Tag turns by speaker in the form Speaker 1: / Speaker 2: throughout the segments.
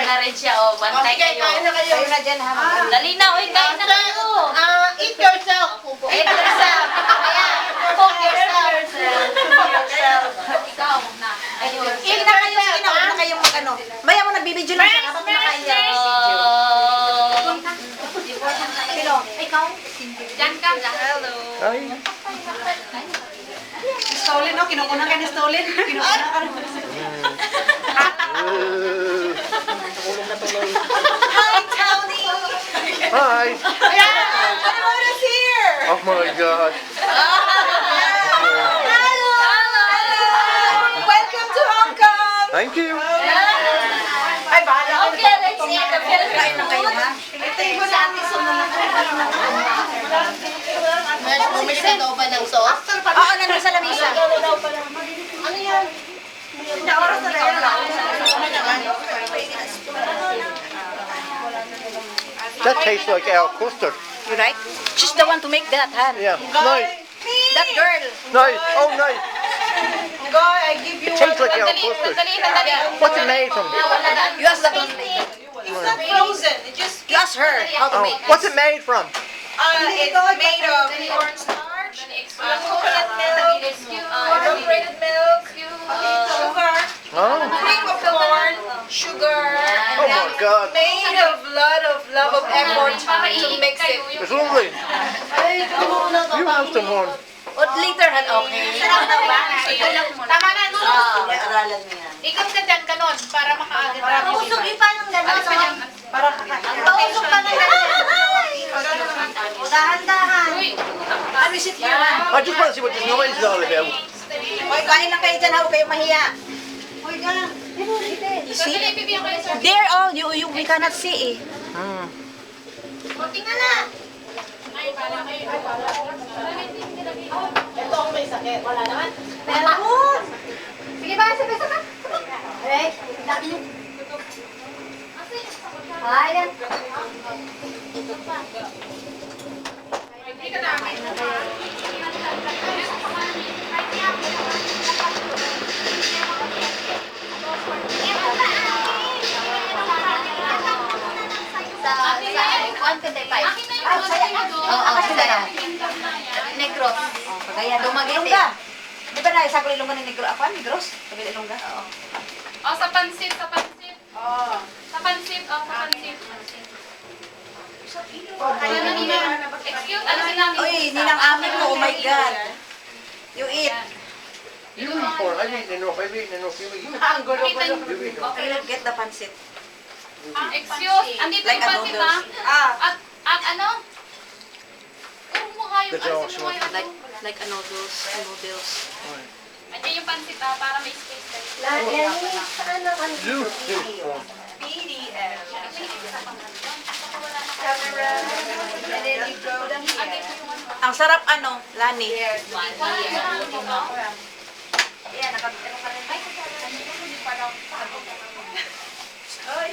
Speaker 1: na rin siya, oh. Bantay kayo.
Speaker 2: Kain na kayo.
Speaker 3: Kayo na dyan, ha?
Speaker 1: Dali na, oy, kain na kayo.
Speaker 2: Eat yourself.
Speaker 1: Eat yourself. Ayan, cook yourself. Cook yourself. Ikaw na. Ayun.
Speaker 3: Sige na kayo, sige na. Huwag na kayong mag-ano. Maya mo, nagbibideo lang siya. Dapat kumakain. Sino? Ikaw?
Speaker 1: Diyan ka, hello.
Speaker 4: Ay.
Speaker 3: Stolin, no? Kinukunan ka ni Stolin. Kinukunan ka. Hi, Tony!
Speaker 4: Hi.
Speaker 3: Everyone is here!
Speaker 4: Oh my God.
Speaker 3: Hello! Welcome to Hong Kong!
Speaker 4: Thank you.
Speaker 3: Ay, bahala ka.
Speaker 1: Okay, let's eat the
Speaker 3: Kain
Speaker 1: Philippine
Speaker 3: na kayo, ha?
Speaker 1: Ito yung sa ating sumunod.
Speaker 2: Bumisan daw ba ng sauce?
Speaker 3: Oo, nandun sa lamisa.
Speaker 2: Ano yan?
Speaker 3: Naoras na rin.
Speaker 4: That tastes like our custard.
Speaker 3: You right? She's the one to make that, huh?
Speaker 4: Yeah. Nice.
Speaker 3: That girl.
Speaker 4: Nice. Oh, nice.
Speaker 2: Guy, I give you
Speaker 4: It tastes like our custard. What's it made from?
Speaker 3: You ask that one later.
Speaker 2: It's not frozen. It just
Speaker 3: You ask her how to
Speaker 4: Oh,
Speaker 3: make.
Speaker 4: what's it made from?
Speaker 2: it's made of cornstarch, coconut milk, evaporated milk, sugar,
Speaker 4: Oh.
Speaker 2: cream of corn, sugar,
Speaker 4: Oh my God.
Speaker 2: made of lot of effort to mix it.
Speaker 4: It's lovely. You have some more.
Speaker 3: Or later, han, okay.
Speaker 1: Tama na, no?
Speaker 3: Aralan mo yan.
Speaker 1: Ikaw ka dyan, ganon, para makaagad na.
Speaker 3: Mausog pa ng gano'n.
Speaker 2: Para
Speaker 3: Mausog pa ng gano'n. Dahan-dahan. Ano is it here?
Speaker 4: I just want to see what this noise is all about.
Speaker 3: Oy, kain lang kayo dyan, ha? Huwag kayong mahiya. Oy, gan. You see? There, oh, we cannot see, eh.
Speaker 1: Kunti nga na.
Speaker 2: ito ang may sakit. Wala naman.
Speaker 3: Meron! Sige ba, sabi. Okay, dati yung... Ayan.
Speaker 1: Hindi ka namin. Negros.
Speaker 3: Kagaya, ilongga. Di ba na, isa ko ilongga ni Negros? Ako, Negros? Sabi ilongga? Oo.
Speaker 1: Oh, sa pansit, sa pansit.
Speaker 2: Oh.
Speaker 1: Sa pansit, oh, sa pansit.
Speaker 2: Kaya na
Speaker 1: Excuse, ano sinabi?
Speaker 3: Uy, ninang amin mo, oh my God. You eat.
Speaker 4: You eat more. I've eaten enough. I've eaten enough. You eat.
Speaker 2: Ang gulo
Speaker 1: Kita
Speaker 2: ko.
Speaker 1: niyo.
Speaker 4: You eat.
Speaker 3: Okay, let's get the pancit.
Speaker 1: Excuse, andito
Speaker 3: Like
Speaker 1: yung
Speaker 3: a
Speaker 1: pansit, ha?
Speaker 3: noodles.
Speaker 1: At ano? Kumuha yung,
Speaker 4: The Josh
Speaker 1: kumuha yung
Speaker 3: Like, like a noodles.
Speaker 1: Andiyan yung pansit, ha? Para may space kayo.
Speaker 4: You do.
Speaker 2: BDM. Camera. And then you go here.
Speaker 3: Ang sarap ano, Lani.
Speaker 2: Yes.
Speaker 3: Ayan, nakabitero ka rin.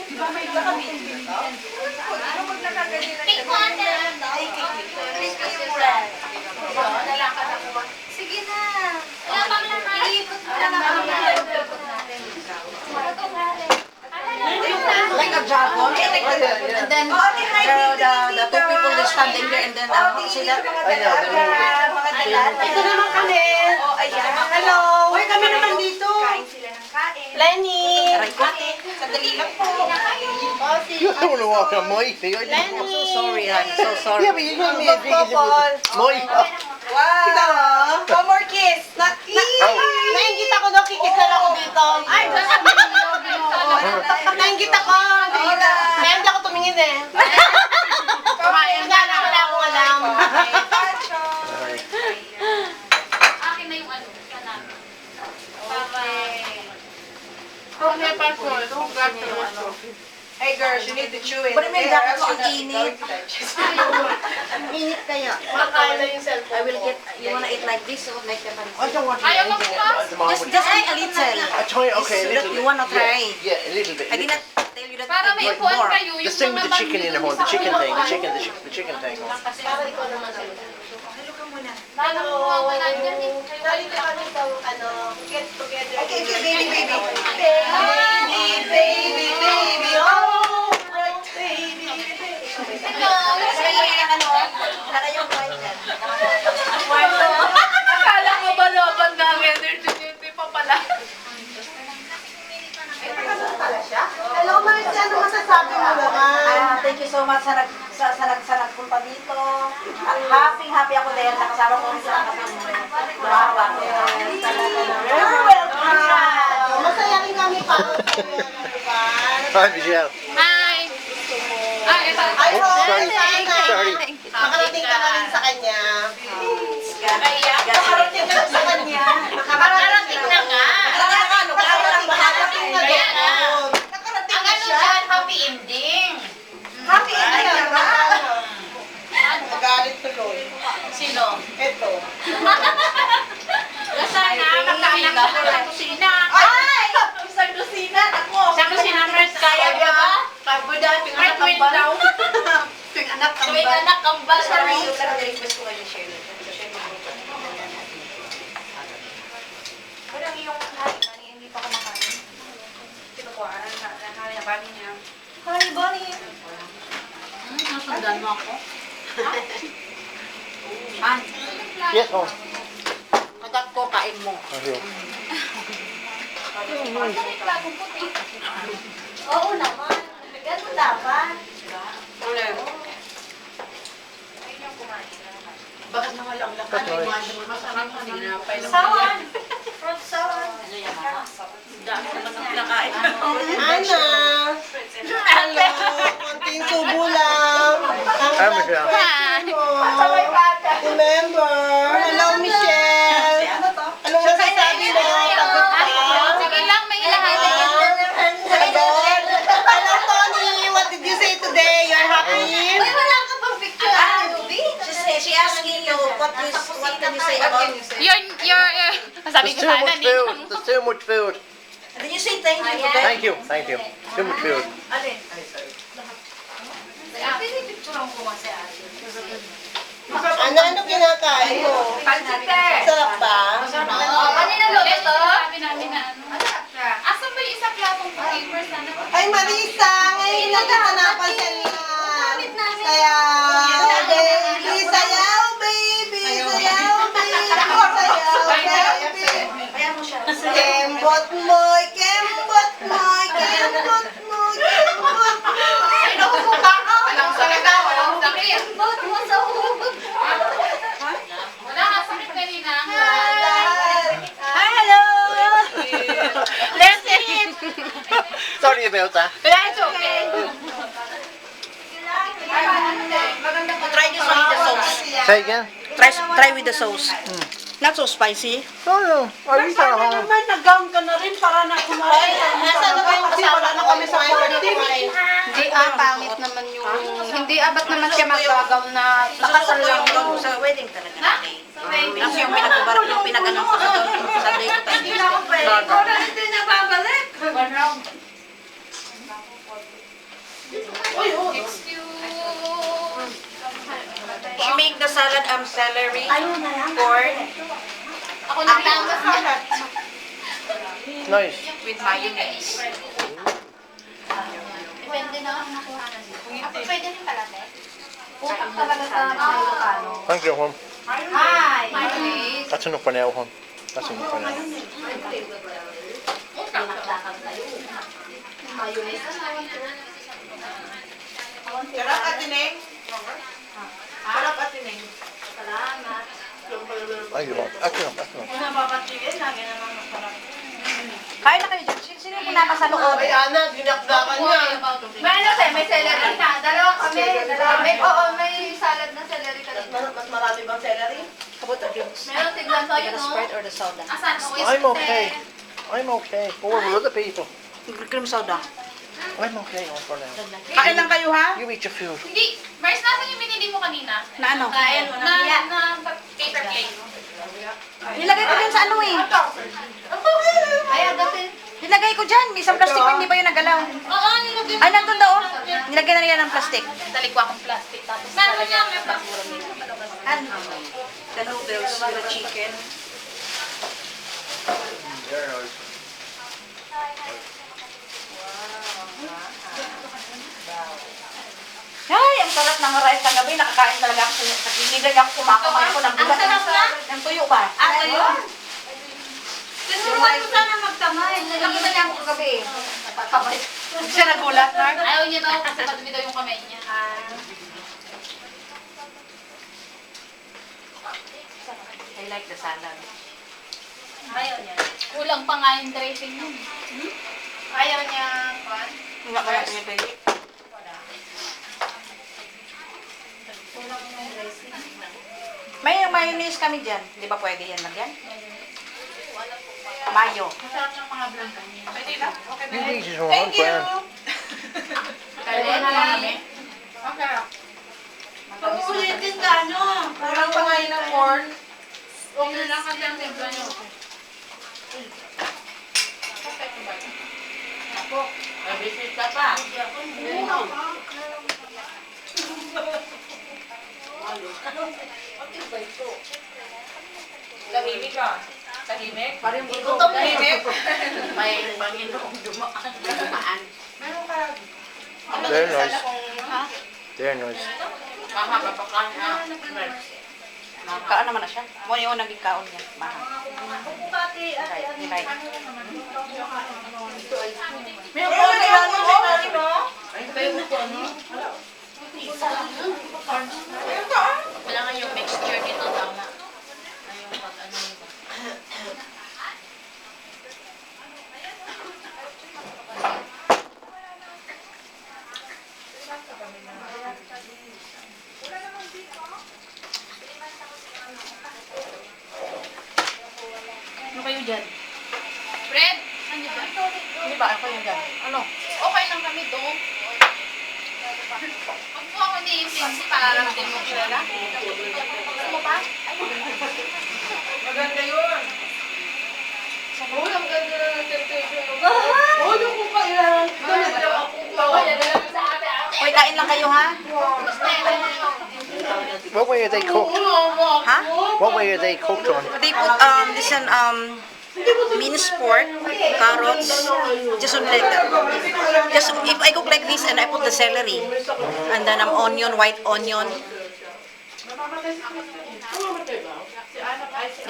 Speaker 2: Di ba may kami? Ano pag nakaganyan na siya?
Speaker 1: Sige na. Wala pang laman. Iikot mo na
Speaker 3: Like a dragon. And then, the two people are standing there and then, see that?
Speaker 2: Ito naman kami. Oh, ayan. Hello. Uy, kami naman dito. Kain sila ng kain. Lenny. Ate, sandali lang po.
Speaker 4: You don't want to walk on my feet. I didn't.
Speaker 3: I'm so sorry, I'm so sorry.
Speaker 4: Yeah, but you gave me a big my.
Speaker 2: Wow. One more kiss. Not kiss. Nainggit ako daw, kikis na lang ako dito. Ay, nainggit ako. Kaya hindi ako tumingin eh. Kumain na lang, wala akong alam.
Speaker 1: Akin na yung ano, sa namin. Para...
Speaker 2: Hey girls, you need to chew it.
Speaker 3: Pero may jacket ko, ang init. Ang init kaya.
Speaker 2: Makain na yung cellphone.
Speaker 3: I will get, you wanna eat like this or like the
Speaker 4: I
Speaker 3: pancit?
Speaker 4: don't want to
Speaker 1: Ayaw
Speaker 4: eat
Speaker 1: mo
Speaker 4: it
Speaker 1: bukas?
Speaker 4: at the moment.
Speaker 3: Just eat a little.
Speaker 4: I try it. Okay, a little bit.
Speaker 3: You wanna try?
Speaker 4: Yeah, a little bit.
Speaker 3: I did not tell you that
Speaker 1: Para
Speaker 3: I
Speaker 1: may
Speaker 3: get
Speaker 1: ipuan
Speaker 3: more.
Speaker 1: kayo.
Speaker 4: The thing with the chicken in the horn, the chicken thing, the chicken thing.
Speaker 2: Para ikaw naman sa
Speaker 3: Hello ka muna.
Speaker 1: Hello. Wala dyan eh.
Speaker 2: Nalito kami sa get together.
Speaker 3: Okay, baby, baby.
Speaker 2: Baby, baby, baby, oh.
Speaker 3: Saka yung white yan.
Speaker 1: Akala ko ba laban na ang energy niyo, hindi pa pala.
Speaker 2: Hello, Marcy. Ano masasabi mo naman?
Speaker 3: Thank you so much sa nagpunta dito. At happy ako dahil nakasama ko rin sila kasi mahawa ko. You're welcome.
Speaker 2: Masaya rin kami pa.
Speaker 4: Hi, Michelle.
Speaker 1: Hi! Ah, ito.
Speaker 2: Ay,
Speaker 4: sorry.
Speaker 2: Rose.
Speaker 4: Sorry.
Speaker 2: Makarating ka na rin sa kanya.
Speaker 3: Nakarating ka sa kanya.
Speaker 1: Nakarating na nga.
Speaker 2: Nakarating ka na doon.
Speaker 3: Nakarating
Speaker 1: Ang
Speaker 3: na
Speaker 1: ano
Speaker 3: siya.
Speaker 1: dyan, happy ending.
Speaker 3: Happy ending na ba?
Speaker 2: Nagalit tuloy.
Speaker 1: Sino?
Speaker 2: Ito.
Speaker 1: Sana, magkaanak sa kusina.
Speaker 3: Ay! Sa kusina, ako.
Speaker 1: Sa kusina, Mars, kaya ba ba? Right wing daw.
Speaker 3: Anak
Speaker 1: Tuwing anak ang ba?
Speaker 3: Sorry, yung request ko kayo, Shirley.
Speaker 1: Walang iyong hari, hindi pa kumakain. Pinukuhaan, hari na bami niya.
Speaker 3: Hi, Bonnie.
Speaker 1: Nasundan mo ako?
Speaker 4: Yes, home.
Speaker 3: Kagat ko, kain mo.
Speaker 4: Thank you.
Speaker 3: Oo naman. Ganun dapat.
Speaker 1: Bakit nawalang lakas?
Speaker 4: That's nice.
Speaker 1: Masarap kanina.
Speaker 3: Sawan. Fruit sawan.
Speaker 1: Dami naman ang pinakain.
Speaker 2: Ana. Hello. Konting subo lang.
Speaker 4: Hi, Michelle.
Speaker 2: Remember. Hello, Michelle. Anong masasabi mo? Pagod ka?
Speaker 1: Sige lang, may ilahati.
Speaker 2: Pagod? Hello, Tony. What did you say today? You're happy?
Speaker 3: Ay, wala ka pang picture. She asking you, what can you say about
Speaker 1: Sabi
Speaker 4: There's
Speaker 1: ko
Speaker 4: too
Speaker 1: sana
Speaker 4: much
Speaker 1: dito.
Speaker 4: food. There's too much food.
Speaker 3: Did you say thank you today?
Speaker 4: Thank you. Thank you. Too much food.
Speaker 3: Alin?
Speaker 1: Pinipicturean ko kasi
Speaker 2: Ano kinakain mo? Sarap ba?
Speaker 1: Kanina lolo to? Sabi namin na ano. Asan ba yung isang platong paper sana?
Speaker 2: Ay, Marisa! Ngayon lang kita napansin yan. Sayaw, baby! Sayaw, baby! Sayaw, baby! Sayaw, baby!
Speaker 3: Ayan mo siya.
Speaker 2: Kembot mo'y, kembot mo'y, kembot mo'y, kembot mo'y.
Speaker 1: Ay, nakukuha ka. Walang salita, walang sakit.
Speaker 3: Ba't mo sa hugot?
Speaker 1: Wala ka sakit kanina.
Speaker 3: Hello!
Speaker 1: Let's eat.
Speaker 4: Sorry about that.
Speaker 1: That's okay.
Speaker 3: Try this one with the sauce.
Speaker 4: Say again.
Speaker 3: Try with the sauce. Not so spicy.
Speaker 4: Oh, no. I eat that at home.
Speaker 2: nag-gown ka na rin para na kumain.
Speaker 3: Nasaan na ba yung kasama
Speaker 2: wala na kami sa party.
Speaker 1: Hindi pangit naman yung... Hindi ba't naman siya magagaw na
Speaker 3: Nakasal lang yung sa wedding talaga natin. Kasi yung pinag-ano ko sa day ko tayo. Hindi na ako pwede. Ikaw na hindi na babalik.
Speaker 1: One round. Excuse.
Speaker 3: She make the salad celery, corn,
Speaker 1: Ako na tama sa
Speaker 4: Nice.
Speaker 3: with mayonnaise.
Speaker 1: Depende na ang nakuha na siya. Ako pwede rin pala, te. Utak talaga sa Ilocano.
Speaker 4: Thank you, home.
Speaker 1: Hi! Mayonnaise.
Speaker 4: That's enough for now, home. That's enough for now.
Speaker 2: Sarap at tineng. Sarap at tineng.
Speaker 1: Salamat.
Speaker 4: Thank you, home. That's enough. That's enough.
Speaker 3: Kain na kayo dyan. Sino yung pinaka sa loob?
Speaker 2: Ay, Ana, dinakdakan niya.
Speaker 1: May ano, te? May celery na. Dalawa kami. Oo, may salad na celery ka dito.
Speaker 2: Mas marami bang celery?
Speaker 3: Kabot the drinks.
Speaker 1: Meron tignan sa'yo,
Speaker 3: The
Speaker 1: no?
Speaker 3: Sprite or the soda?
Speaker 1: Asan?
Speaker 4: I'm okay. I'm okay. Or with other people.
Speaker 3: Cream soda.
Speaker 4: I'm okay, home, for now.
Speaker 3: Kain lang kayo ha?
Speaker 4: You eat your food.
Speaker 1: Hindi. Mars, nasan yung binili mo kanina?
Speaker 3: Na ano?
Speaker 1: Na paper plate.
Speaker 3: Nilagay ko dyan sa ano eh.
Speaker 1: Ay, agatin.
Speaker 3: Nilagay ko dyan. May isang plastic pa hindi pa yun nagalaw.
Speaker 1: Oo, nilagay mo.
Speaker 3: Ay, nandun daw. Nilagay na nila ng plastic.
Speaker 1: Talikwa akong plastic. Tapos meron niya, may pa.
Speaker 3: And the noodles with the chicken. Ay, ang sarap ng rice kagabi. Nakakain talaga ako. Hindi ako kumakamay ko ng bulat.
Speaker 1: Ang sarap na?
Speaker 3: Ng tuyo ba?
Speaker 1: Ayun. Tinuruan ko sana magkamay. Nakita niya ako kagabi.
Speaker 3: Kamay. Siya nagulat, Nard.
Speaker 1: Ayaw niya daw kasi madumi daw yung kamay niya.
Speaker 3: I like the salad.
Speaker 1: Ayaw niya. Kulang pa nga yung dressing nun. Ayaw niya, Juan.
Speaker 3: Nga kaya pinipili. May mayonnaise kami dyan. Di ba pwede yan lagyan? Mayo.
Speaker 1: Masarap ng mga blanca niya.
Speaker 2: Pwede na? Okay na.
Speaker 4: You eat one,
Speaker 2: Thank you.
Speaker 4: Fran.
Speaker 1: Kaya na lang kami.
Speaker 2: Okay.
Speaker 1: Pag-uulitin ka, no?
Speaker 2: Kulang pa ngayon ng corn.
Speaker 1: Okay lang kasi ang timpla niyo. Ako, nabisit ka pa.
Speaker 2: Tahimik ka. Tahimik?
Speaker 3: Parang
Speaker 1: Gutom na
Speaker 2: Tahimik?
Speaker 1: May Panginoong dumaan.
Speaker 2: Meron ka.
Speaker 4: Very nice.
Speaker 3: Ha?
Speaker 4: Very nice.
Speaker 1: Mama, papakan na.
Speaker 3: Kaan naman na siya. Muna yung naging kaon niya. Mahal. Right.
Speaker 2: Meron ka na yan mo? Meron ka?
Speaker 1: Kailangan yung mixture nito tama. Ayun, pag ano yun.
Speaker 3: Ano kayo dyan?
Speaker 1: Fred, ano ba?
Speaker 3: Hindi ba? Ako yung dyan. Ano?
Speaker 1: Okay lang kami doon. Pag po ako ni Pinsi, pararating mo kilala. Gusto mo pa?
Speaker 2: Maganda yun. Oh, ang ganda na ng temptation. Oh, yung ko pa yan. Ganda ako pa.
Speaker 3: Uy, kain lang kayo ha?
Speaker 4: What way are they cooked?
Speaker 3: Ha?
Speaker 4: What way are they cooked on?
Speaker 3: They put this one minced pork, carrots, just on like that. Just if I cook like this and I put the celery and then onion, white onion.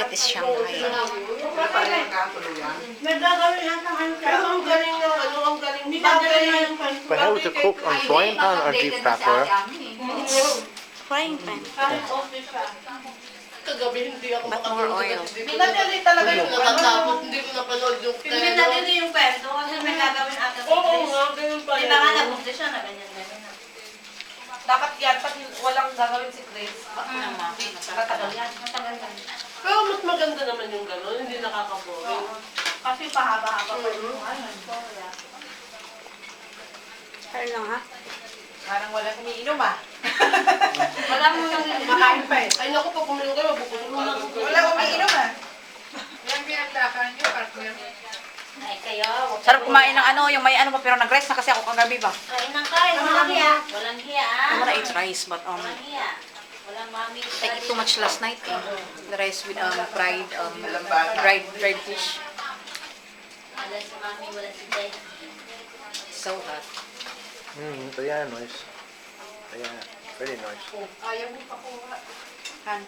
Speaker 3: That is Shanghai.
Speaker 2: Pero ang galing ng ano, ang galing.
Speaker 4: But how is it cooked? On frying pan or deep fat oil?
Speaker 3: Frying pan,
Speaker 2: Kagabi hindi ako
Speaker 3: but more oil.
Speaker 2: Pinadali talaga yung
Speaker 1: Tapos hindi ko napanood yung
Speaker 5: Pinadali yung kwento kasi may gagawin ata si
Speaker 2: Oo
Speaker 5: Chris.
Speaker 2: nga, ganun pala.
Speaker 5: Di ba nga nabukti siya na ganyan-ganyan na.
Speaker 2: Dapat yan, pati walang gagawin si Chris. Matagal yan.
Speaker 5: Matagal lang.
Speaker 2: Pero mas maganda naman yung gano'n, hindi nakakaboring.
Speaker 5: Kasi pahaba-haba pa yung ano.
Speaker 3: Kaya lang ha?
Speaker 2: Parang walang iniinom ah.
Speaker 5: Wala mo yung
Speaker 2: Makain pa eh. Ay naku, pag kuminom kayo, mabukulong ka lang. Wala umiinom ah.
Speaker 1: Yung pinagdakan nyo, partner.
Speaker 5: Ay kayo.
Speaker 3: Sarap kumain ng ano, yung may ano pa pero nag-rest na kasi ako kagabi ba?
Speaker 5: Kain ng kain. Walang hiya. Walang hiya.
Speaker 3: I wanna eat rice but
Speaker 5: Walang hiya. Walang mami.
Speaker 3: I ate too much last night eh. The rice with fried dried fish.
Speaker 5: Wala si mami, wala si Jay.
Speaker 3: So hot.
Speaker 4: They are nice. They are very nice.
Speaker 1: Ayaw mo pa kuha.
Speaker 3: Han.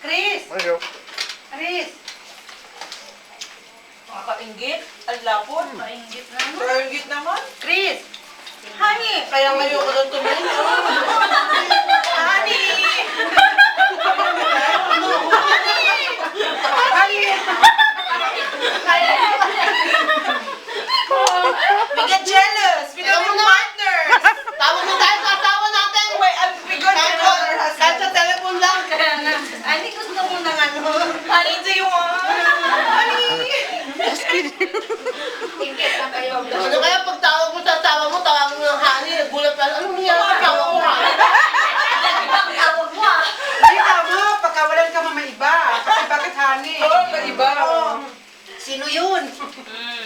Speaker 2: Chris!
Speaker 4: There you go.
Speaker 2: Chris! Makakaingit? Ang lapon?
Speaker 5: Paingit na.
Speaker 2: Paingit naman? Chris! Honey! Kaya ngayon ko lang tumingin. Honey! We get jealous! We don't have partners!
Speaker 1: Tawag mo tayo sa asawa natin!
Speaker 2: Wait, we got jealous! Kahit sa telephone lang. Kaya nga. Honey, gusto mo ng ano? Honey, do you want? Honey!
Speaker 1: Ingit na kayo.
Speaker 2: Ano kaya pag tawag mo sa asawa mo, tawag mo ng honey, nagulat ka, ano nangyari sa asawa ko ha?
Speaker 5: Ibang tawag mo ah.
Speaker 6: Hindi tama, pagkawalan ka mamaiba. Kasi bakit honey?
Speaker 2: Oo, iba.
Speaker 3: Sino yun?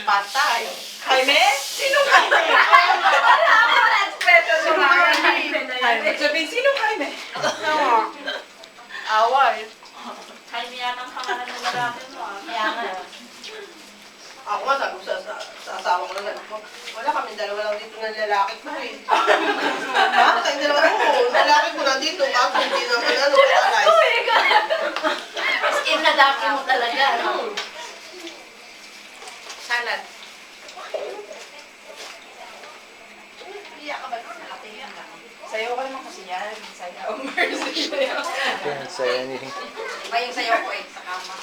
Speaker 2: Patay. Jaime? Sino Jaime? Sabihin, sino Jaime? Away.
Speaker 5: Jaime yan ang pangalan ng lalaki mo ah. Kaya nga.
Speaker 2: Ako nga, sabi ko sa asawa ko na sabi ko, wala kami dalawa lang dito ng lalaki ko eh. Ha? Kayong dalawa ko, lalaki ko na dito, ako hindi naman patagay.
Speaker 5: As in, nadaki mo talaga, no?
Speaker 2: Salad.
Speaker 3: Sayaw ka naman kasi yan. Sayaw. Mercy.
Speaker 4: Didn't say anything.
Speaker 3: Iba yung sayaw ko eh, sa kama.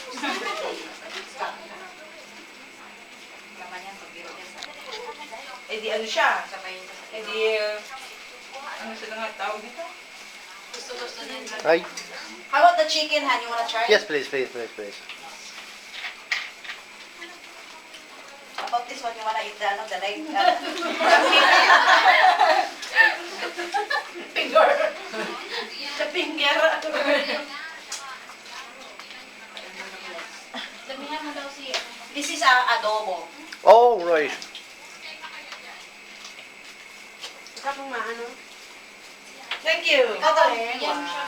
Speaker 3: Kama niyan, pagbiro niya sa... Eh di ano siya? Eh di... ano sila nga tawag dito?
Speaker 5: Gusto-gusto din.
Speaker 4: Hi.
Speaker 3: How about the chicken, Han? You wanna try?
Speaker 4: Yes, please, please, please, please.
Speaker 3: How about this one? You wanna eat the, ano, the leg?
Speaker 2: Finger. The finger.
Speaker 5: Damihan mo daw si...
Speaker 3: This is adobo.
Speaker 4: Oh, right.
Speaker 6: Saka kung maano.
Speaker 2: Thank you.
Speaker 3: Kagaling.
Speaker 5: Yan siya.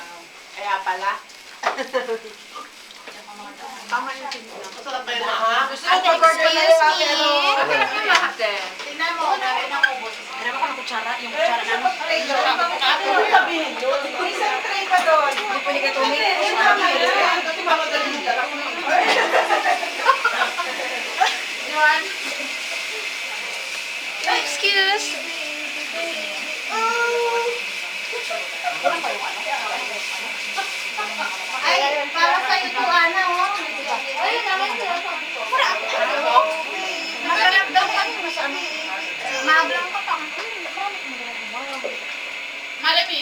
Speaker 6: Kaya pala. Tama yung tingnan.
Speaker 2: Masarap ba yun ha?
Speaker 3: Gusto mo pag-order na yung pero...
Speaker 2: Tingnan mo, namin ang ubos.
Speaker 3: Alam mo ko ng kutsara? Yung kutsara namin.
Speaker 2: Ate mo sabihin yun.
Speaker 3: Isang tray pa doon. Hindi pwede ka tumingin.
Speaker 2: Kasi mamagaling yung dala ko.
Speaker 1: Excuse. Ay, para sa'yo to, Ana, oh. Ay, naman siya. Masarap daw kami, masarap. Mablang ka pa. Malami.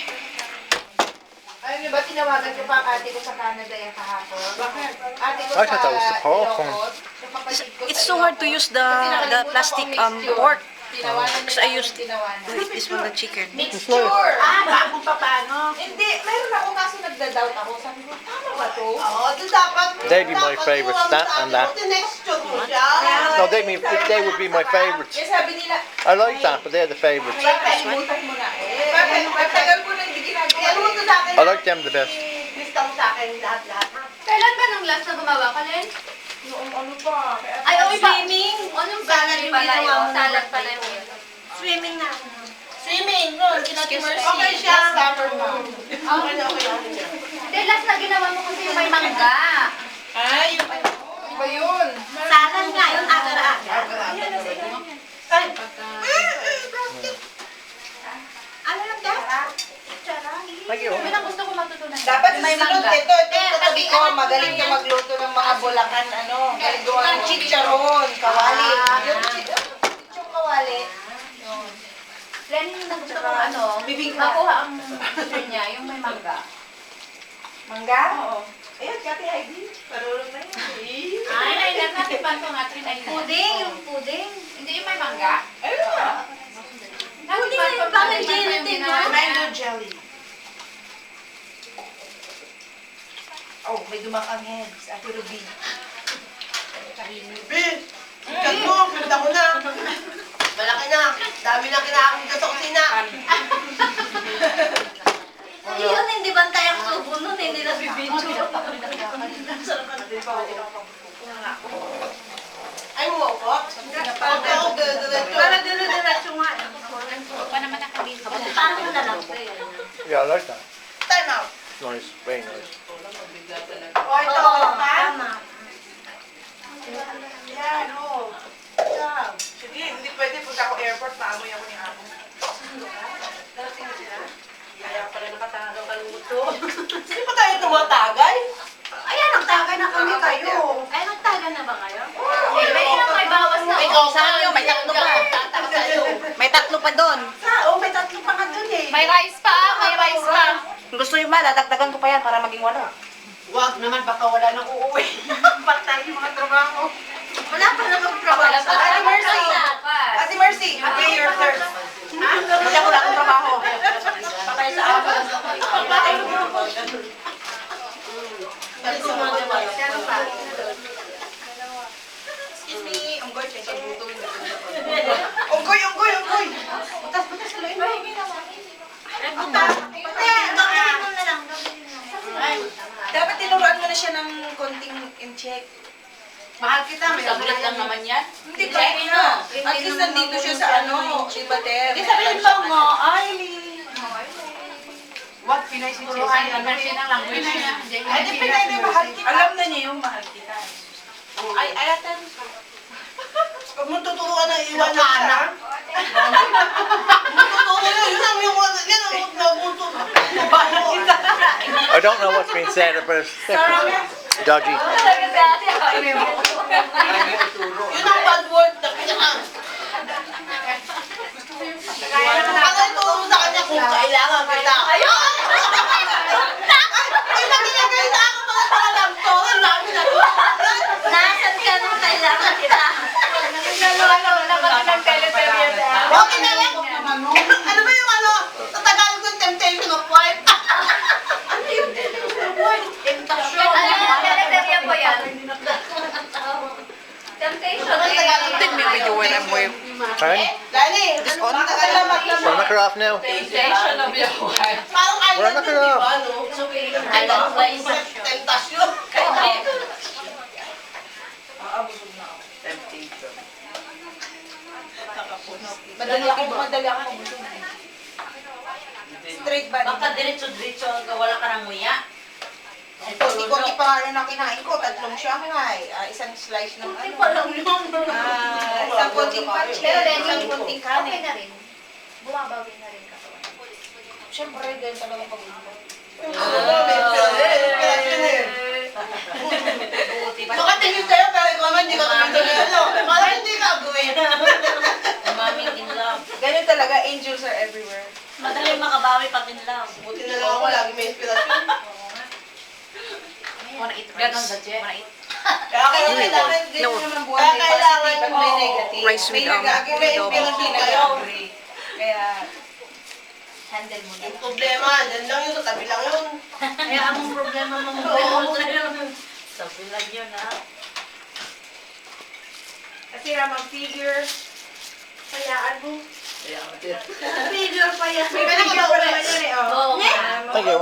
Speaker 2: Ay, di ba tinawagan ko pa ang ate ko sa Canada yung kahapon? Bakit? Ate ko
Speaker 4: I thought that was the pork.
Speaker 2: Ilocos, yung kapatid ko
Speaker 3: It's
Speaker 2: sa
Speaker 3: so hard to use the plastic pork.
Speaker 2: Tinawanan
Speaker 3: Because
Speaker 2: nila
Speaker 3: I used
Speaker 2: yung tinawanan.
Speaker 3: to eat this one, the chicken.
Speaker 2: Mixture!
Speaker 6: Bago pa paano?
Speaker 2: Hindi, meron ako kaso nagda-doubt ako. Sabi ko, tama ba to? Oo, di dapat.
Speaker 4: They'd be my favorites, that and that.
Speaker 2: Tinexture mo siya.
Speaker 4: No, they would be my favourites.
Speaker 2: Eh, sabi nila,
Speaker 4: I like that, but they're the favourites.
Speaker 2: kalimutan mo na eh. Matagal ko na hindi ginagawa. Ano mo to sa akin?
Speaker 4: I like them the best.
Speaker 2: Lista mo sa akin lahat-lahat.
Speaker 1: Kailan ba nung last na gumawa ka, Len?
Speaker 2: Noong ano pa?
Speaker 1: Ay, okay pa. Swimming? Anong salad yung ginawa mo? Salad pala yung
Speaker 3: Swimming na.
Speaker 2: Swimming, no. Okay siya. Summer pa. Okay na, okay na.
Speaker 1: Hindi, last na ginawa mo kasi yung may mangga.
Speaker 2: Ay, yung ano ba yun?
Speaker 3: Salad nga, yun agar-agar.
Speaker 2: Ay,
Speaker 3: Ano lang yan?
Speaker 4: Thank you.
Speaker 1: Yun ang gusto ko matutunan.
Speaker 2: dapat
Speaker 1: May
Speaker 2: susunod
Speaker 1: mangga.
Speaker 2: ito. Ito yung katabi ko. Magaling ka magluto ng mga bulakan, ano. Galing gawa ng chicharon, kawali. Yung chicharon kawali.
Speaker 1: Len, yung gusto ko makuha ang gusto niya, yung may mangga.
Speaker 2: Mangga? Oo. Ayan, Kati Heidi. Parulong na yun.
Speaker 1: Ay, natin pa ito nga, Pudding, yung pudding. Hindi yung may mangga.
Speaker 2: Ayun.
Speaker 1: Pudding na yung parang gelatin na.
Speaker 2: Mango jelly. Oh, may dumakang heads. Ate Ruby. Bin! Ikat mo! Pinta ko na! Malaki na! Dami na kinakain ka sa kusina!
Speaker 1: Yun, hindi bantay ang tubo nun, hindi na bibidyo.
Speaker 2: Ay, mo ko? Para dire-diretso nga.
Speaker 1: Pa naman nakabito.
Speaker 3: Paano mo na lang?
Speaker 4: Yeah, I like that.
Speaker 2: Time out.
Speaker 4: Nice, very nice.
Speaker 2: O, ito.
Speaker 3: Tama.
Speaker 2: Yan, o. Yeah. Sige, hindi pwede. Punta ako airport, paamoy ako ni Amo. Darating na sila? Kaya pala nakatagang kaluto. Hindi pa tayo tumatagay?
Speaker 3: Ayan, nagtagay na kami kayo.
Speaker 1: Ay, nagtaga na ba kayo?
Speaker 2: Oo.
Speaker 1: May ilang may bawas na.
Speaker 3: Saan yun? May tatlo pa. May tatlo pa doon.
Speaker 2: Oo, may tatlo pa nga dun eh.
Speaker 1: May rice pa, may rice pa.
Speaker 3: Kung gusto nyo ba, dadagdagan ko pa yan para maging walo.
Speaker 2: Wag naman, baka wala nang uuwi. Patay yung mga trabaho. Wala pa namang trabaho.
Speaker 1: Wala pa
Speaker 2: Ate Mercy!
Speaker 1: dapat.
Speaker 2: Ate Mercy, okay, your thirst. Ha?
Speaker 3: Kasi wala akong trabaho.
Speaker 2: Patay sa ako. Patay mo. Excuse me, unggoy, siya siya buto. Unggoy, unggoy, unggoy! Butas, butas, kaloy mo. Dapat tinuruan mo na siya ng konting in-check.
Speaker 6: Mahal kita, may
Speaker 5: Saglit lang naman yan.
Speaker 2: Hindi ka na. At least nandito siya sa ano, iba
Speaker 3: Di sabihin mo, Aileen.
Speaker 6: What? Pinay si
Speaker 5: Puro
Speaker 6: Chelsea.
Speaker 5: ay, version ng language niya.
Speaker 6: Ay, di Pinay na mahal kita.
Speaker 2: Alam na niya yung mahal kita.
Speaker 3: Ay, atan.
Speaker 2: Pag mo tuturuan na iwan na siya. Tuturuan na, yun ang yung yan ang nabuto.
Speaker 4: I don't know what's been said, but it's definitely dodgy.
Speaker 1: Talaga si ate.
Speaker 2: Yun ang bad word na pinaka. Ano ituro sa kanya kung kailangan kita? Ayun! Ay, nakinagay sa ako mga palam to. Ang dami na.
Speaker 1: Nasaan ka nung kailangan kita? Ano ba ng teleserye na?
Speaker 2: Okay na yan. Ano ba yung ano? Sa Tagalog yung temptation of wife? Ano yung temptation of wife?
Speaker 1: Ano yung teleserye po yan? Temptation.
Speaker 4: Fine?
Speaker 2: Lani, ano ang Tagalog?
Speaker 4: We'll knock her off now.
Speaker 5: Temptation of your wife.
Speaker 2: Parang
Speaker 4: Wala
Speaker 2: island
Speaker 4: ka
Speaker 2: yun,
Speaker 4: na.
Speaker 2: di ba? No?
Speaker 5: It's okay.
Speaker 2: Ano? Temptation.
Speaker 3: Madali ako mabusog. Straight ba?
Speaker 5: Baka diretso-diretso ka, wala ka nang nguya.
Speaker 3: Konti-konti pa nga lang ang kinain ko. 3 Shanghai. Isang slice ng ano. Isang konting pache.
Speaker 1: Pero then,
Speaker 3: Isang
Speaker 1: yung
Speaker 3: konting
Speaker 1: okay
Speaker 3: kanin.
Speaker 1: na rin. Bumabawi na rin katawan.
Speaker 3: Siyempre, ganyan talaga pag-ibig.
Speaker 2: Nakatingin sa'yo pero ikaw naman hindi ka tumingin. Parang hindi ka agawin.
Speaker 5: Mami in love.
Speaker 3: Ganyan talaga, angels are everywhere.
Speaker 5: Madali makabawi pag in love.
Speaker 2: Buti na lang ako, lagi may inspirasyon.
Speaker 5: Ganon ba, Je?
Speaker 2: Kaya kailangan din naman buhay. Kaya kailangan
Speaker 3: Pag may negative,
Speaker 7: Rice with
Speaker 3: may nagagawin, may inspiration kayo. Kaya,
Speaker 1: Handle mo na.
Speaker 2: Yung problema, dyan lang yun, sa tabi lang yun.
Speaker 5: Kaya among problema mong buhay. Sabi lang yun, ha?
Speaker 3: kasi ramang figure, hayaan mo.
Speaker 5: Figure pa yan.
Speaker 3: May figure pa naman yan eh, oh.
Speaker 5: Oo.
Speaker 4: Thank you.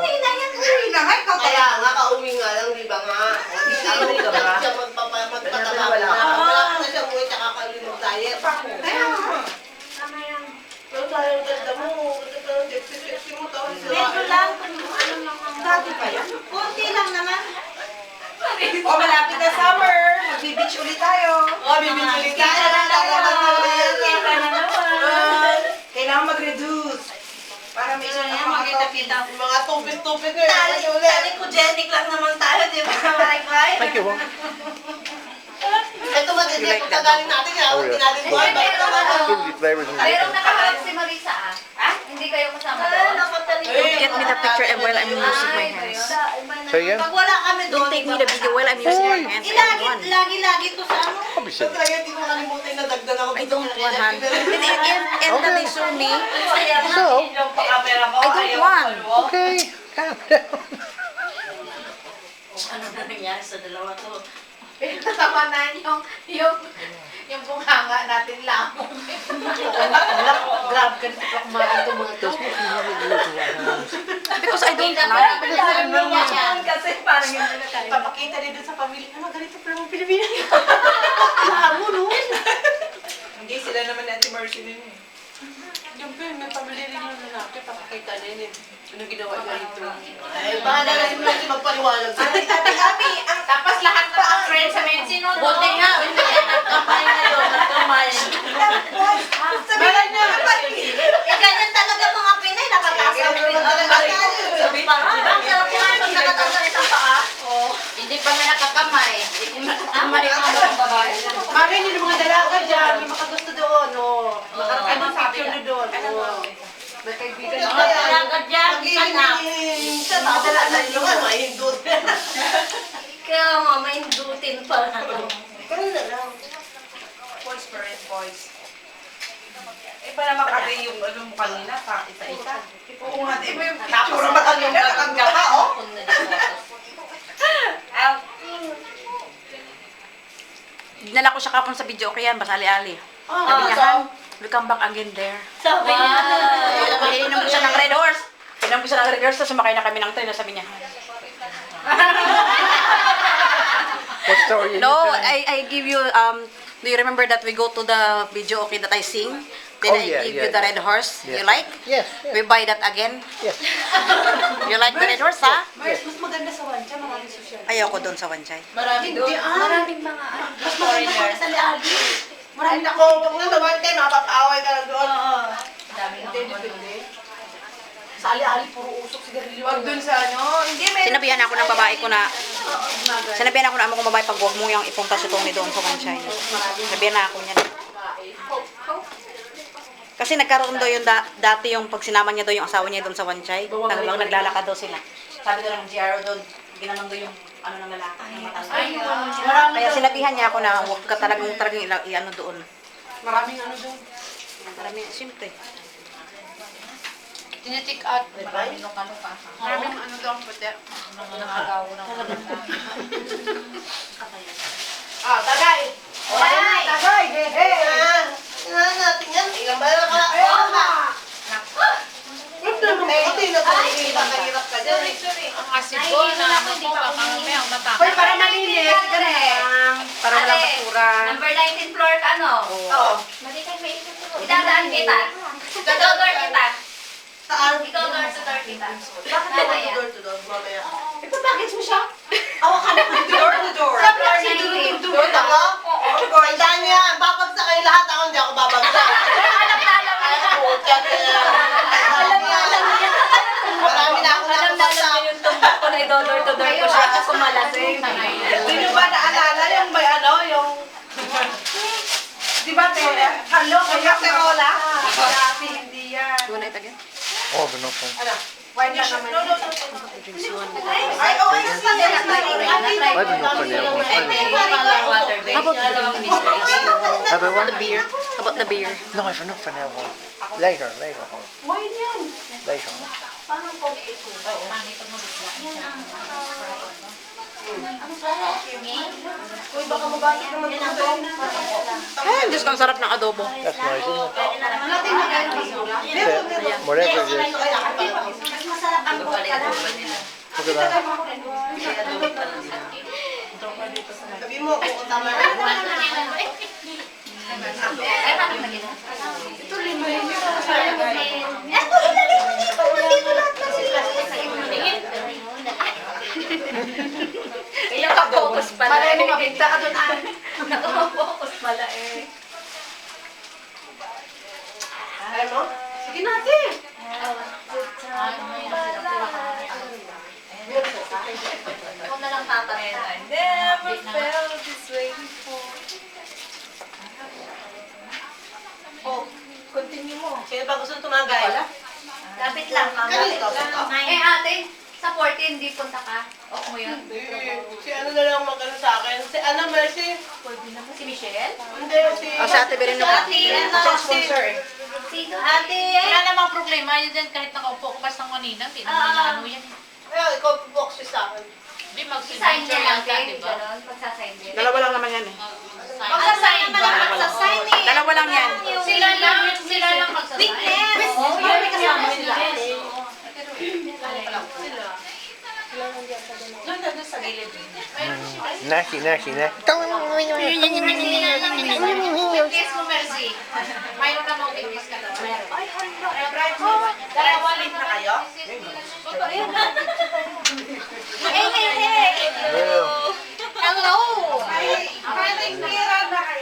Speaker 2: Kaya nga, kauwi nga lang, di ba nga? Hindi ka ba? Siya magpapatama na. Wala na siya uwi, tsaka kalimang diet.
Speaker 3: Kaya mo.
Speaker 2: Pero tayo ang ganda mo. Ganda ka ng sexy mo. Tapos
Speaker 3: Medyo lang, kung ano lang ang dati pa yan. Kunti lang naman. O, malapit na summer. Magbi-beach ulit tayo.
Speaker 2: bibili tayo.
Speaker 3: Kita na naman. Kailangan mag-reduce. Para may isang
Speaker 5: Makita-kita.
Speaker 2: Mga tupid-tupid na yun.
Speaker 5: Talikogenic lang naman tayo, di ba? Mike?
Speaker 4: Thank you.
Speaker 2: Ito matindi. Kung tagaling natin yan,
Speaker 4: Oh,
Speaker 2: hindi
Speaker 4: yeah.
Speaker 2: natin
Speaker 1: Oy, pero
Speaker 4: Give the flavors and
Speaker 1: Pero
Speaker 4: everything.
Speaker 1: nakaharap si Marisa ah. Hindi kayo kasama doon?
Speaker 7: Don't get me the picture and while I'm using my hands.
Speaker 4: Say again?
Speaker 5: Pag wala kami doon,
Speaker 7: Don't take me the video while I'm using my hands. I don't want.
Speaker 5: Lagi to sa ano.
Speaker 4: I'll be silly.
Speaker 2: Talaga, hindi ko nakalimutan na dagdag ako.
Speaker 7: I don't want hand. And that they show me,
Speaker 4: So,
Speaker 7: I don't want.
Speaker 4: okay, calm down.
Speaker 5: Ano na nangyari sa dalawa to?
Speaker 1: Tama na yung bunganga natin lamong.
Speaker 5: Grab ka na kumain itong mga to.
Speaker 7: Because I don't like.
Speaker 1: Kasi parang hindi na tayo.
Speaker 2: Papakita din dun sa pamilya. Ano, ganito pa naman Pilipinas.
Speaker 3: Hindi sila naman ni Ate Mercy din eh.
Speaker 2: Yung pa, may pamilya rin yung lalaki. Papakita din eh. Ano ginawa niya rito? Ay, bahala na yung laki magpaliwanag.
Speaker 3: Ate Ami, ang
Speaker 1: Tapos lahat ng mga friends sa medicine no?
Speaker 5: Buti nga, hindi ka nagkamay ngayon. Nagkamay.
Speaker 3: sabihan niya,
Speaker 5: Eh, ganyan talaga mga Pinay. Nakakasama rin talaga. Ang sarap kumain pag nakatanggal isang paa. Hindi pa nga nakakamay. Nakakakamay ang mga babae.
Speaker 2: Mami, hindi mga dalaga dyan. May makagusto doon. Makarating ng picture na doon. May kaibigan na.
Speaker 5: Talaga dyan, anak.
Speaker 2: Sa madala na yun. Mahindot.
Speaker 5: Kaya nga, may hindutin pa na to.
Speaker 2: Pero na lang.
Speaker 3: boys for it, boys. Eh, pa naman kasi yung ano mo kanina, sa isa-isa. Oo nga, iba yung picture mo kanina, nakagka ka, oh.
Speaker 7: Dinala ko siya kapon sa video, kaya basali-ali. Sabi niya, "Han, we'll come back again there."
Speaker 5: Sabi niya.
Speaker 7: Pinainom ko siya ng Red Horse. Pinainom ko siya ng Red Horse, tapos sumakay na kami ng train, sabi niya,
Speaker 4: What's story.
Speaker 7: No,
Speaker 4: anytime.
Speaker 7: I give you, do you remember that we go to the video okay that I sing? Then
Speaker 4: Oh,
Speaker 7: I
Speaker 4: yeah,
Speaker 7: give
Speaker 4: yeah,
Speaker 7: you the
Speaker 4: yeah.
Speaker 7: red horse.
Speaker 4: Yes.
Speaker 7: You like?
Speaker 4: Yes,
Speaker 7: We buy that again.
Speaker 4: yes.
Speaker 7: You like the red horse, ha?
Speaker 3: Mas maganda sa Wancha, maraming social.
Speaker 7: Ayoko doon sa Wanchay.
Speaker 2: Marami doon.
Speaker 1: Maraming mga
Speaker 3: Mas maganda pa sa Liali. Marami na
Speaker 2: Ako, pag nalaman kayo, napapaway ka lang doon.
Speaker 3: depende. Sa Ali-ali, puro usok sigarilyo.
Speaker 2: Wag doon sa ano. Hindi, may...
Speaker 7: Sinabihan ako ng babae ko na, sinabihan ako ng amo kong babae pag huwag mo yung ipunta si Tony doon sa Wanchay. Sinabihan na ako niyan. Kasi nagkaroon daw yung dati yung pag sinama niya daw yung asawa niya doon sa Wanchay. Naglalakad daw sila. Sabi daw ng GRO doon, ginanong daw yung ano ng lalaki. Ng matanda. Kaya sinabihan niya ako na huwag ka talagang i-ano doon.
Speaker 2: Maraming ano doon.
Speaker 7: Marami, siyempre.
Speaker 1: tinitik out. Maraming nuka-nuka. Maraming ano daw ang puti. Nakagaw ng
Speaker 2: Ah, tagay!
Speaker 3: Ay, tagay, hehe.
Speaker 2: Tingnan natin yan. Ilang ba na ka? Hirap ka dyan.
Speaker 1: ang asibo na ano mo, baka mamaya ang matapos.
Speaker 3: Hoy, para malinis, ganun lang.
Speaker 7: Para walang basura.
Speaker 5: Number 19 floor ka, no?
Speaker 2: Oo.
Speaker 5: Idadaan kita. Idodor kita.
Speaker 2: Saan?
Speaker 5: Idodor to door kita.
Speaker 2: Bakit
Speaker 5: Mamaya.
Speaker 2: naman door to door? Mamaya.
Speaker 3: Ipapakits mo siya? Awakan ako.
Speaker 2: Door to door.
Speaker 5: Sa floor 19.
Speaker 2: Door ako? Tandaan niya, babagsak kayo lahat. Ako hindi ako babagsak.
Speaker 5: Alam na alam
Speaker 2: Ay,
Speaker 5: niya.
Speaker 2: pucha niya. Marami na ako
Speaker 5: Alam na alam
Speaker 2: nakabagsak.
Speaker 5: niya yung tumbok ko na idodor to door ko siya kasi kumalasing.
Speaker 2: Hindi nyo ba naalala yung may ano, yung... Di ba, Tere? Hello, kaya Terola? Kasi hindi yan.
Speaker 7: You wanna eat again?
Speaker 4: Oh, but no phone.
Speaker 2: Ano? Wine lang naman. No. Ay, oh, ay, yes,
Speaker 4: I don't know for now.
Speaker 7: How about the beer?
Speaker 4: Have I one?
Speaker 7: Beer? How about the beer?
Speaker 4: No, I don't know for now. Later.
Speaker 3: Wine yan.
Speaker 4: Later.
Speaker 2: Uy, baka mabangit naman ito.
Speaker 7: Ay, Diyos ko, ang sarap ng adobo.
Speaker 4: That's nice, isn't it?
Speaker 3: Natin na gano'n basura.
Speaker 4: Whatever it is.
Speaker 3: Mas masarap ang vodka lang.
Speaker 4: Look at that.
Speaker 2: Sabi mo, kung tama na.
Speaker 5: Ay, paano na gina? Kaya ka-focus pala.
Speaker 3: Malay mo, mabinta ka doon.
Speaker 5: Naka-focus pala eh.
Speaker 2: Alam mo?
Speaker 3: Sige natin.
Speaker 5: Ikaw na lang tatanong.
Speaker 1: Never felt this way before.
Speaker 2: Oh, continue mo. Sino ba gusto tumagay?
Speaker 5: Lapit lang.
Speaker 2: Kanito?
Speaker 5: Eh ate, sa 14 hindi punta ka. Ok mo yun.
Speaker 2: Si ano na lang magano sa akin? Si Ana Mercy?
Speaker 5: Si Michelle?
Speaker 2: Hindi, si...
Speaker 7: O, sa Ate Berino ka.
Speaker 5: Ate,
Speaker 2: Siya ang sponsor eh.
Speaker 5: Sino? Ate,
Speaker 1: Wala namang problema yun dyan kahit nakaupo ko basta kanina. Hindi naman na ano yan.
Speaker 2: Ayaw, ikaw box siya sa akin.
Speaker 1: Hindi
Speaker 5: sign niya
Speaker 1: mag-signature
Speaker 5: lang
Speaker 1: lang ka,
Speaker 5: din.
Speaker 1: di ba?
Speaker 5: Ganon, pagsasign din.
Speaker 7: Dalawa lang naman yan eh.
Speaker 5: Pagsasign naman lang pagsasign eh.
Speaker 7: Dalawa lang yan.
Speaker 1: Sila lang magsasign.
Speaker 5: Witness! Oo, yun, may kasama sila.
Speaker 4: Nasty.
Speaker 5: Witness mo, Mercy.
Speaker 1: Mayroon na mong witness ka daw.
Speaker 2: Dalawa link na kayo?
Speaker 5: Hey, hey, hey! Hello!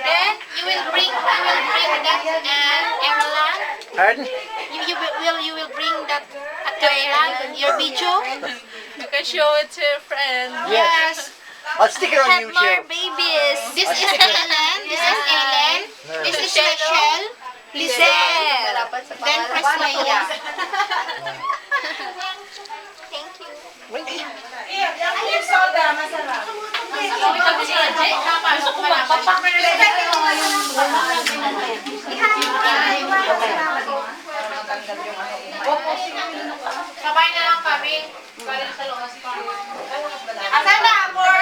Speaker 5: Then, you will bring that and Erland.
Speaker 4: Pardon?
Speaker 5: You will bring that at Erland, your video.
Speaker 1: You can show it to your friend.
Speaker 4: Yes. I'll stick it on
Speaker 5: Have more
Speaker 4: YouTube.
Speaker 5: babies. This is Ellen. This is Ellen. This is Michelle. Lizelle. Then press Maya. Thank you.
Speaker 3: Yung soda, masarap.
Speaker 1: Ikaw ko sila, Jay. Kapasok ko ba? Sabay na lang kami. Galing sa loob pa.
Speaker 2: Asan na for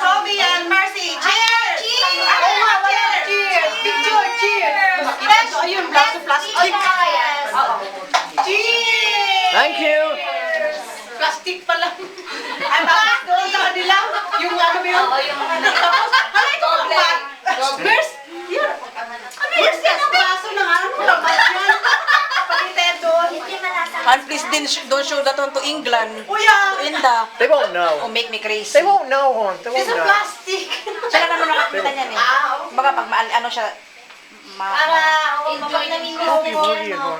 Speaker 2: Toby and Mercy? Cheers! Cheers! Cheers! Picture! Cheers! Ayun, plastic. Cheers!
Speaker 4: Thank you.
Speaker 2: Plastic pala. Ay, bakit doon sa kanila? Yung ano ba yun?
Speaker 5: Oo, yung
Speaker 7: don't show that one to England.
Speaker 2: Kuya!
Speaker 7: To Inda.
Speaker 4: They won't
Speaker 7: Oh,
Speaker 4: know.
Speaker 7: make me crazy.
Speaker 4: They won't know, hon. They won't
Speaker 2: It's a
Speaker 4: know.
Speaker 2: plastic.
Speaker 7: Siya lang naman nakakita niyan eh. Baga pag ano siya,
Speaker 1: Para,
Speaker 5: Enjoy
Speaker 1: mapag
Speaker 5: din
Speaker 1: namin
Speaker 4: Hope you movie it, hon.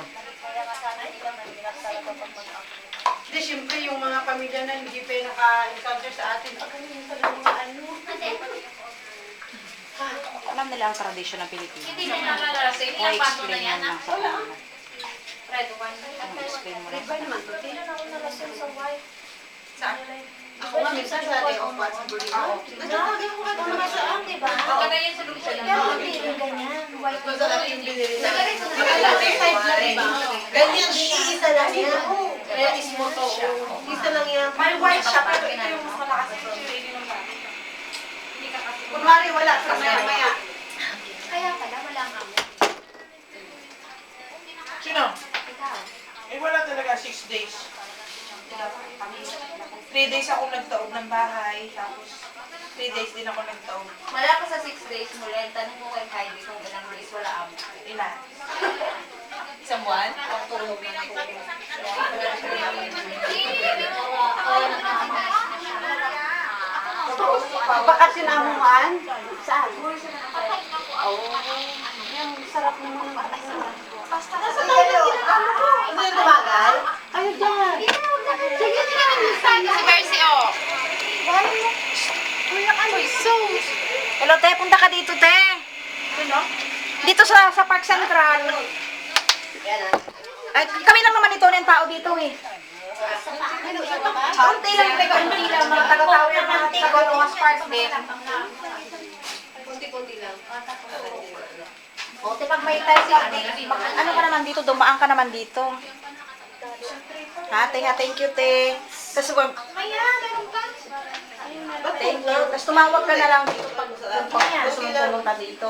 Speaker 6: Hindi, siyempre yung mga pamilya na hindi pa yung naka-encounter sa atin. Yung talagang mga ano.
Speaker 7: alam nila ang tradisyon ng Pilipinas.
Speaker 5: Hindi na nakalala. Sa inyo
Speaker 7: Kaya
Speaker 5: yung pato na
Speaker 7: explain
Speaker 5: yan.
Speaker 7: mo lang sa kanila.
Speaker 5: Red one.
Speaker 7: Explain mo lang sa kanila.
Speaker 6: Ako nga, minsan sa day off, possibly ako.
Speaker 1: Mga saan, di ba?
Speaker 5: Maganda yung solution.
Speaker 1: Pero hindi rin ganyan. White
Speaker 2: Ganyan, isa lang yan. Kaya ismo to. Isa lang yan.
Speaker 6: May white siya, pero ito yung mas malakas yung shade ng bata. Kunwari, wala. Sa maya-maya.
Speaker 1: Kaya pala, wala nga mo.
Speaker 2: Sino?
Speaker 1: Ikaw.
Speaker 2: Eh, wala talaga 6 days. 3 days ako nagtaob ng bahay, tapos 3 days din ako nagtaob.
Speaker 5: Wala ka sa 6 days mo rin. Tanong mo kay Heidi kung ilang days wala amo.
Speaker 2: Ilan?
Speaker 5: Isang buwan?
Speaker 3: Baka sinamuhan? Saan? Yung sarap naman ng pasta. Nasa tayo? Ano yung tumagal? Kayo dyan. Sige,
Speaker 5: Si Mercy, oh.
Speaker 7: Hello, te. Punta ka dito, te. Dito sa Park Central. Ay, kami lang naman ito ng tao dito eh. Kaunti lang, te. Kaunti lang. Mga taga-tao yan. Mga taga-Lumas Park din.
Speaker 5: Punti-punti lang.
Speaker 7: O, te, pag may time ka, ano ka naman dito, dumaan ka naman dito. Ha, te, ha, thank you, te. Tapos, thank you. Tapos tumawag ka na lang dito pag gusto mong pumunta dito.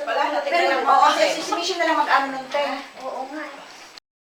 Speaker 2: Wala, natin
Speaker 7: Pero, oo, si Mission na lang mag-ano nun, te.
Speaker 1: Oo nga.